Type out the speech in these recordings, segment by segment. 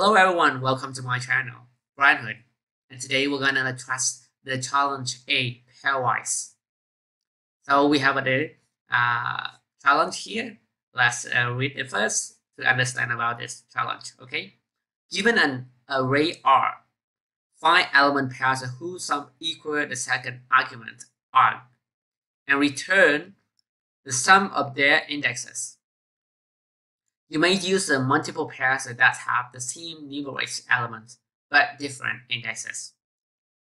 Hello everyone, welcome to my channel, Brian, and today we're gonna try the challenge 8 pairwise. So we have a challenge here. Let's read it first to understand about this challenge. Okay, given an array R, find element pairs whose sum equal the second argument R, and return the sum of their indexes. You may use multiple pairs that have the same numeric elements but different indexes.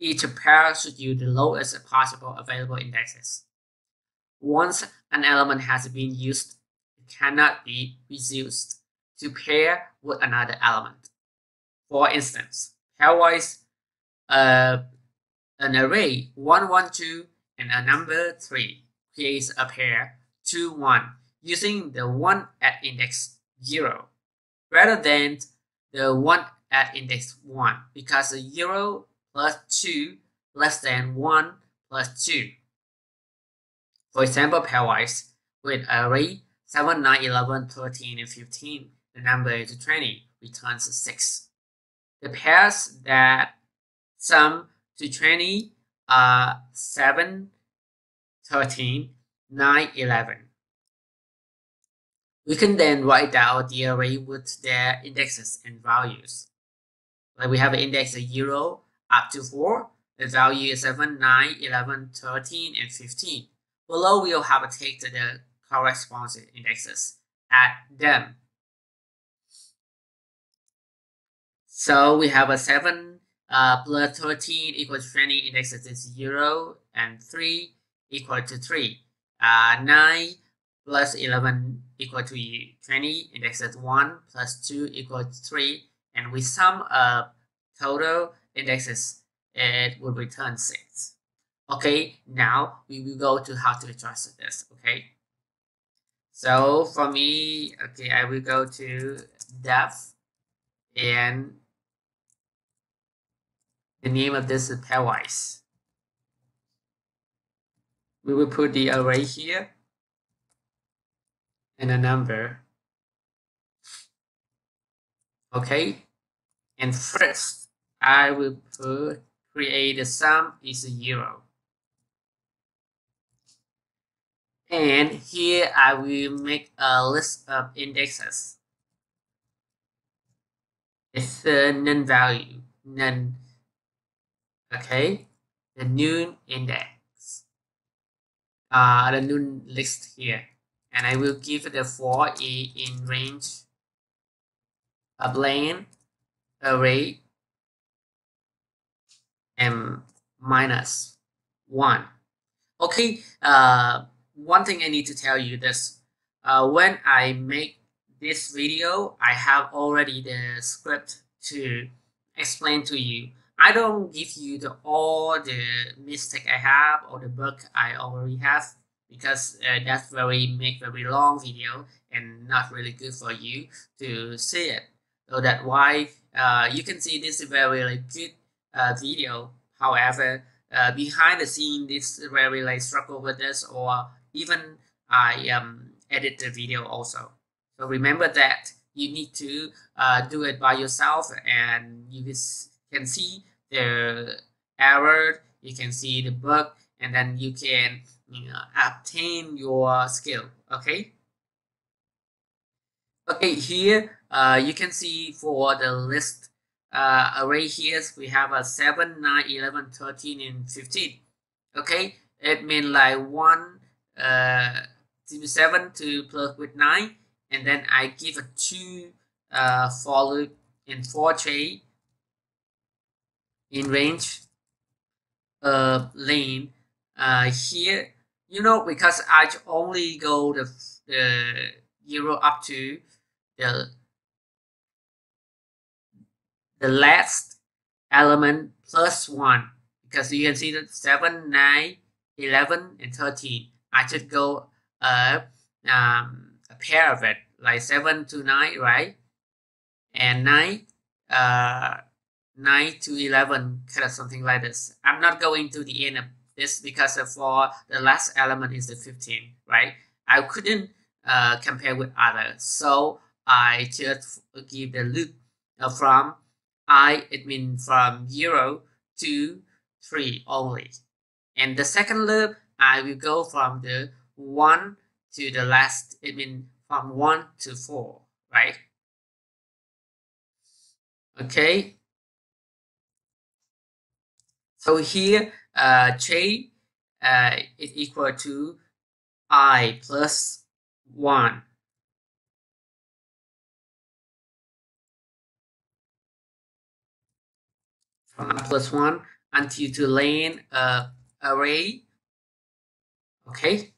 Each pair should use the lowest possible available indexes. Once an element has been used, it cannot be reduced to pair with another element. For instance, pairwise, an array 1, 1, 2 and a number 3 creates a pair 2, 1 using the 1 at index 0 rather than the 1 at index 1 because 0 plus 2 less than 1 plus 2. For example, pairwise with array 7, 9, 11, 13, and 15, the number 20 returns 6. The pairs that sum to 20 are 7, 13, 9, 11. We can then write down the array with their indexes and values. Like we have an index of 0 up to 4. The value is 7, 9, 11, 13, and 15. Below, we'll have to take the corresponding indexes, add them. So we have a 7 plus 13 equals 20, indexes is 0, and 3 equal to 3. 9 plus 11 equal to 20, indexes 1 plus 2 equal to 3, and we sum up total indexes, it will return 6. Okay, now we will go to how to adjust this. Okay, so for me, okay, I will go to depth, and the name of this is pairwise. We will put the array here and a number. Okay, and first I will create the sum is 0. And here I will make a list of indexes. It's the none value, none. Okay, the new index, the new list here, and I will give the for a in range of len array and minus 1. Okay, one thing I need to tell you this, when I make this video, I have already the script to explain to you. I don't give you all the mistake I have or the bug I already have because that's make very long video and not really good for you to see it. So that's why you can see this very good video. However, behind the scene, this very struggle with this, or even I edit the video also. So remember that you need to do it by yourself, and you can see the error, you can see the bug, and then you can obtain your skill. Okay. Okay, here you can see for the list array here we have a 7, 9, 11, 13, and 15. Okay, it means like 1 7 to plus with 9, and then I give a 2 for loop in for j in range of lane here, because I only go the 0 up to the last element plus 1, because you can see that 7, 9, 11, and 13. I should go a pair of it, like 7 to 9, right? And 9 to 11, kind of something like this. I'm not going to the end of this because for the last element is the 15, right? I couldn't compare with others, so I just give the loop. from I, it means from 0 to 3 only. And the second loop, I will go from the 1 to the last, it means from 1 to 4, right? Okay. So here, J is equal to I plus 1. From I plus 1 until to length array. Okay.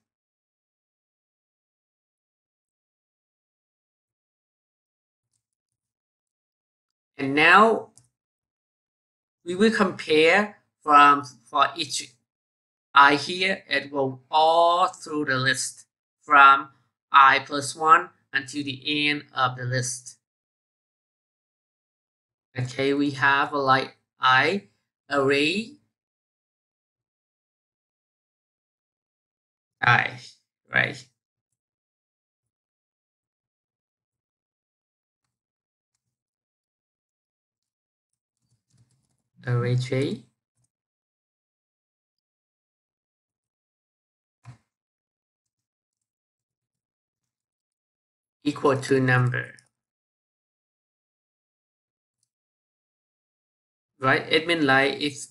And now we will compare for each I here, it will all through the list from I plus 1 until the end of the list. Okay, we have a like I array I, right? Array J equal to number, right? It means like if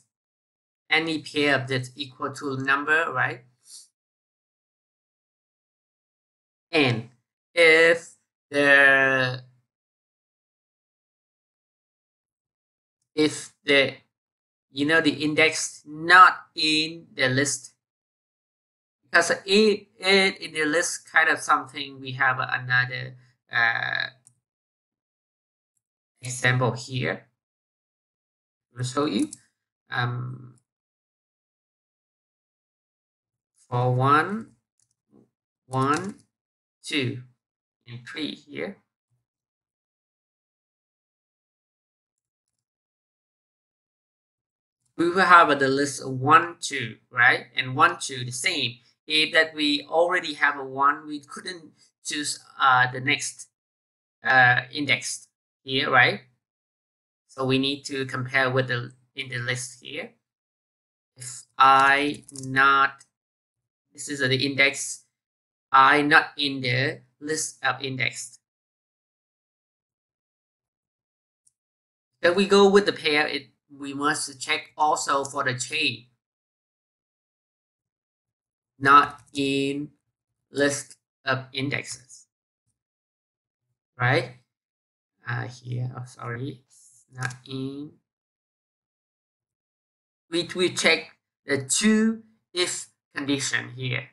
any pair of this equal to number, right? And if the the index not in the list, because it in the list kind of something, we have another example here. I'll show you for 1, 1, 2, and 3 here. We will have the list of 1, 2, right? And 1, 2 the same. If that we already have a 1, we couldn't choose the next index here, right? So we need to compare with the in the list here. If I not, this is the index, I not in the list of index. Then we go with the pair, we must check also for the J not in list of indexes, right? Here, oh, sorry, not in. We check the two if condition here.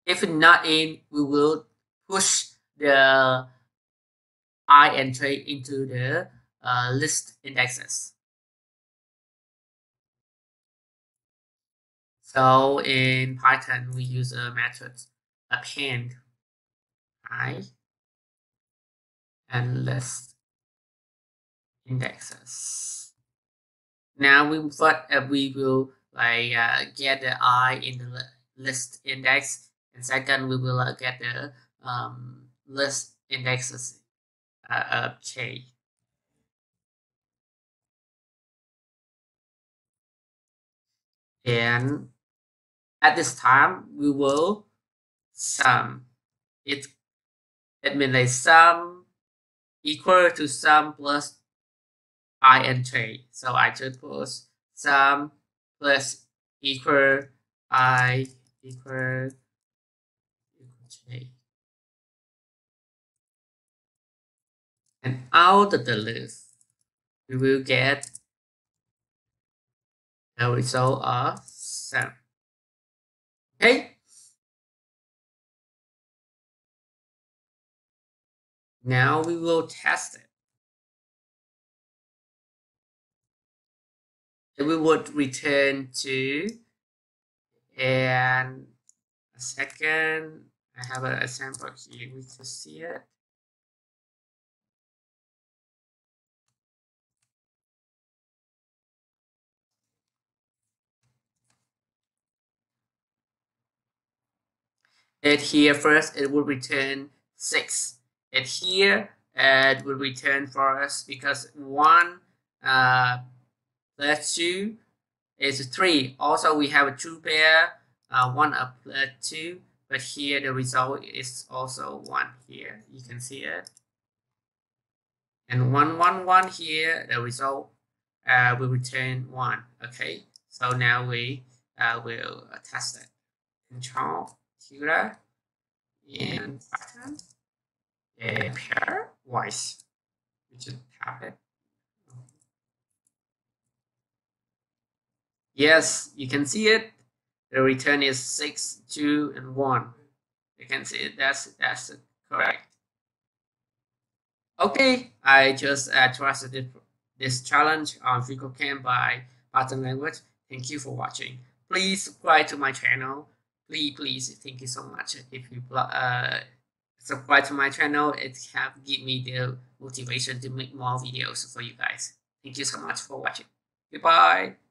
If not in, we will push the I and J into the list indexes. So in Python, we use a method append I and list indexes. Now we will get the I in the list index, and second we will get the list indexes of J. And at this time we will sum it. It means like sum equal to sum plus I and J. So I just put sum plus equal I equal J. And out of the list, we will get the result of sum. Okay. Now we will test it. And we would return to, and a second, I have an example here, we can see it. And here first it will return 6. And here it will return for us because 1 plus 2 is 3. Also, we have a true pair, 1 up plus 2, but here the result is also 1 here. You can see it. And 1, 1, 1 here, the result will return 1. Okay, so now we will test it. Control, Tilde, and button, and Pairwise. We just tap it. Yes, you can see it. The return is 6, 2, and 1. You can see it. That's correct. Okay, I just trusted this challenge on freecodecamp by Python language. Thank you for watching. Please subscribe to my channel. Please, thank you so much. If you subscribe to my channel, it have give me the motivation to make more videos for you guys. Thank you so much for watching. Goodbye.